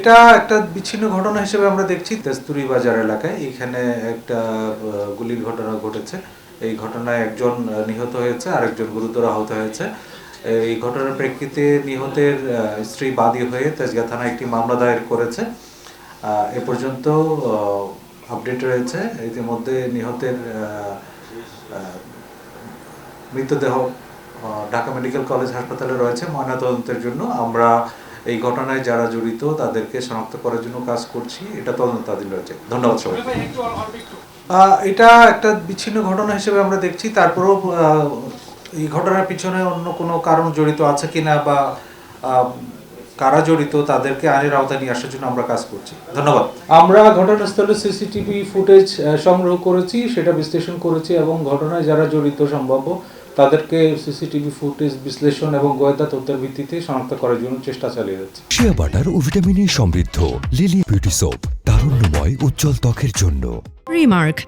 এটা একটা বিচ্ছিন্ন ঘটনা হিসেবে আমরা দেখছি তেস্তুরি বাজার এলাকায়। এখানে একটা গুলির ঘটনা ঘটেছে। এই ঘটনায় একজন নিহত হয়েছে, আরেকজন গুরুতর আহত হয়েছে। এই ঘটনার প্রেক্ষিতে নিহতের স্ত্রী বাদী হয়ে তেজগাঁ থানায় একটি মামলা দায়ের করেছে। এ পর্যন্ত আপডেট রয়েছে। ইতিমধ্যে নিহতের মৃতদেহ ঢাকা মেডিকেল কলেজ হাসপাতালে রয়েছে ময়নাতদন্তের জন্য। আমরা এই ঘটনায় যারা জড়িত তাদেরকে শনাক্ত করার জন্য কাজ করছি। এটা তদন্তাধীন রয়েছে। ধন্যবাদ সবাই। এটা একটা বিচ্ছিন্ন ঘটনা হিসেবে আমরা দেখছি। তারপরেও এই ঘটনার পিছনে অন্য কোনো কারণ জড়িত আছে কিনা বা কারা জড়িত তাদেরকে আইনের আওতায় নিয়ে আসার জন্য আমরা কাজ করছি। ধন্যবাদ। আমরা ঘটনাস্থলে সিসিটিভি ফুটেজ সংগ্রহ করেছি, সেটা বিশ্লেষণ করেছি এবং ঘটনায় যারা জড়িত সম্ভাব্য তাদেরকে সিসিটিভি ফুটেজ বিশ্লেষণ এবং গোয়েন্দা তথ্যের ভিত্তিতে শনাক্ত করার জন্য চেষ্টা চালিয়ে যাচ্ছে। শিয়া বাটার ও ভিটামিনে সমৃদ্ধ লিলি বিউটি সোপ, তারুণ্যময় উজ্জ্বল ত্বকের জন্য। রিমার্ক,